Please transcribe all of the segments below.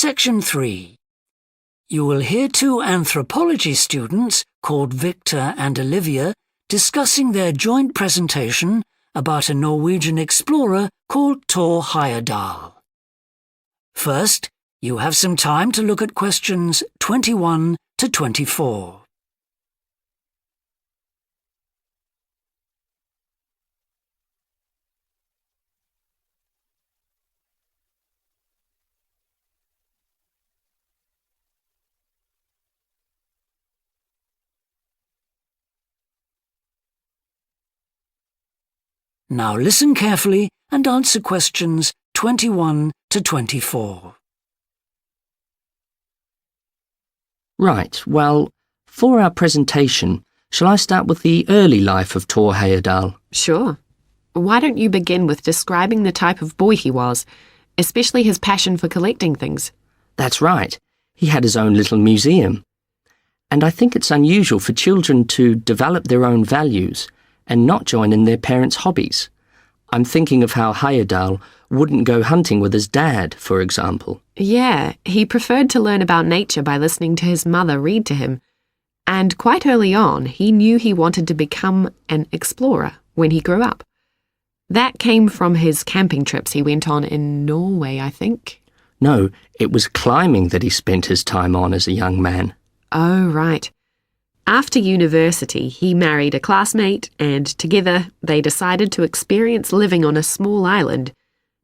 Section 3. You will hear two anthropology students called Victor and Olivia discussing their joint presentation about a Norwegian explorer called Thor Heyerdahl. First, you have some time to look at questions 21 to 24. Now listen carefully and answer questions 21 to 24. Right, well, for our presentation, shall I start with the early life of Thor Heyerdahl? Sure. Why don't you begin with describing the type of boy he was, especially his passion for collecting things? That's right. He had his own little museum. And I think it's unusual for children to develop their own values and not join in their parents' hobbies. I'm thinking of how Heyerdahl wouldn't go hunting with his dad, for example. Yeah, he preferred to learn about nature by listening to his mother read to him. And quite early on, he knew he wanted to become an explorer when he grew up. That came from his camping trips he went on in Norway, I think. No, it was climbing that he spent his time on as a young man. Oh, right. After university, he married a classmate, and together they decided to experience living on a small island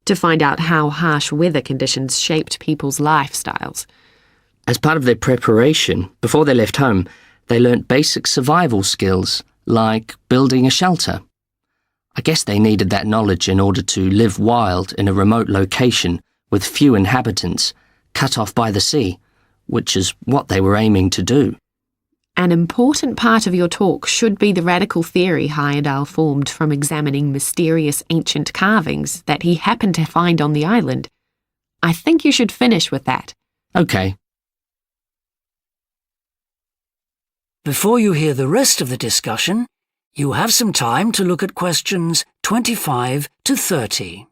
to find out how harsh weather conditions shaped people's lifestyles. As part of their preparation, before they left home, they learnt basic survival skills, like building a shelter. I guess they needed that knowledge in order to live wild in a remote location with few inhabitants, cut off by the sea, which is what they were aiming to do. An important part of your talk should be the radical theory Heyerdahl formed from examining mysterious ancient carvings that he happened to find on the island. I think you should finish with that. Okay. Before you hear the rest of the discussion, you have some time to look at questions 25 to 30.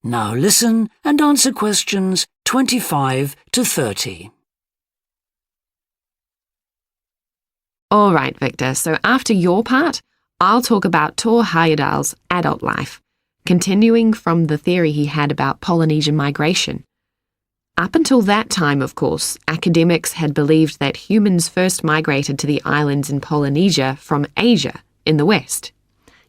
Now listen and answer questions 25 to 30. All right, Victor, so after your part, I'll talk about Thor Heyerdahl's adult life, continuing from the theory he had about Polynesian migration. Up until that time, of course, academics had believed that humans first migrated to the islands in Polynesia from Asia in the west.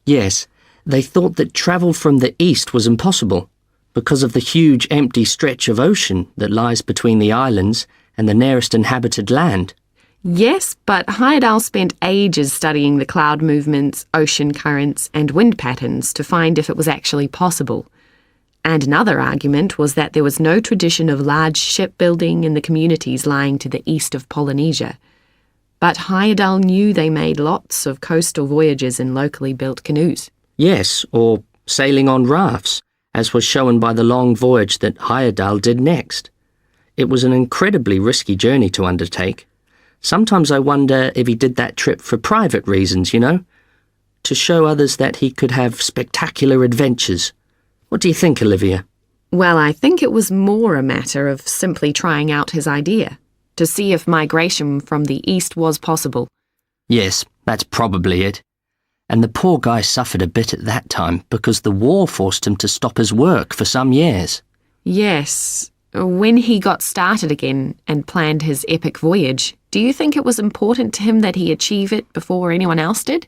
Yes, they thought that travel from the east was impossible because of the huge empty stretch of ocean that lies between the islands and the nearest inhabited land. Yes, but Heyerdahl spent ages studying the cloud movements, ocean currents, and wind patterns to find if it was actually possible. And another argument was that there was no tradition of large shipbuilding in the communities lying to the east of Polynesia. But Heyerdahl knew they made lots of coastal voyages in locally built canoes. Yes, or sailing on rafts, as was shown by the long voyage that Heyerdahl did next. It was an incredibly risky journey to undertake. Sometimes I wonder if he did that trip for private reasons, you know, to show others that he could have spectacular adventures. What do you think, Olivia? Well, I think it was more a matter of simply trying out his idea, to see if migration from the east was possible. Yes, that's probably it. And the poor guy suffered a bit at that time because the war forced him to stop his work for some years. Yes. When he got started again and planned his epic voyage, do you think it was important to him that he achieve it before anyone else did?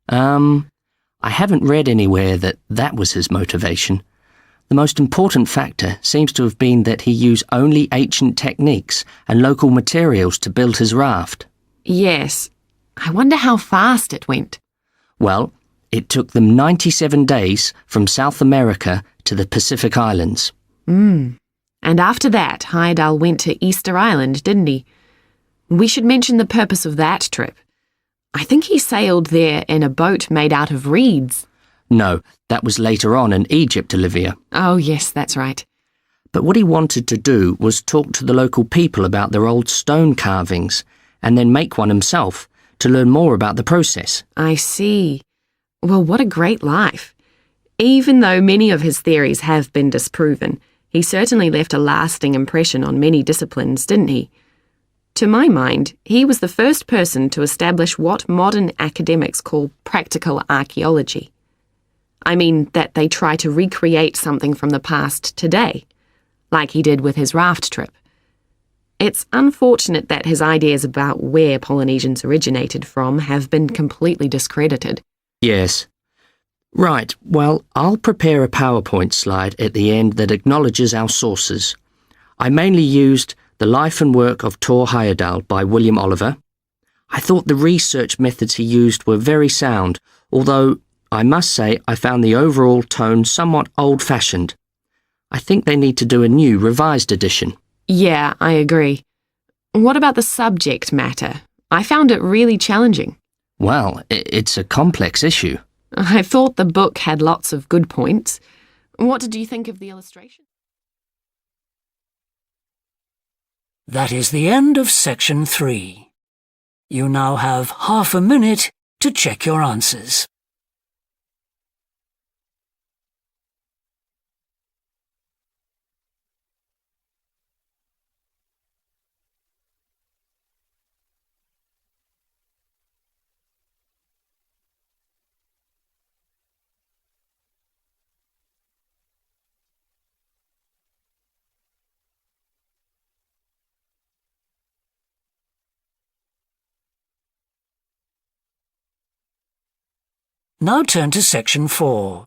I haven't read anywhere that was his motivation. The most important factor seems to have been that he used only ancient techniques and local materials to build his raft. Yes. I wonder how fast it went. Well, it took them 97 days from South America to the Pacific Islands. And after that, Heyerdahl went to Easter Island, didn't he? We should mention the purpose of that trip. I think he sailed there in a boat made out of reeds. No, that was later on in Egypt, Olivia. Oh, yes, that's right. But what he wanted to do was talk to the local people about their old stone carvings and then make one himself to learn more about the process. I see. Well, what a great life. Even though many of his theories have been disproven, he certainly left a lasting impression on many disciplines, didn't he? To my mind, he was the first person to establish what modern academics call practical archaeology. I mean that they try to recreate something from the past today, like he did with his raft trip. It's unfortunate that his ideas about where Polynesians originated from have been completely discredited. Yes. Right, well, I'll prepare a PowerPoint slide at the end that acknowledges our sources. I mainly used The Life and Work of Thor Heyerdahl by William Oliver. I thought the research methods he used were very sound, although I must say I found the overall tone somewhat old-fashioned. I think they need to do a new, revised edition. Yeah, I agree. What about the subject matter? I found it really challenging. Well, it's a complex issue. I thought the book had lots of good points. What did you think of the illustration? That is the end of section 3. You now have half a minute to check your answers. Now turn to section 4.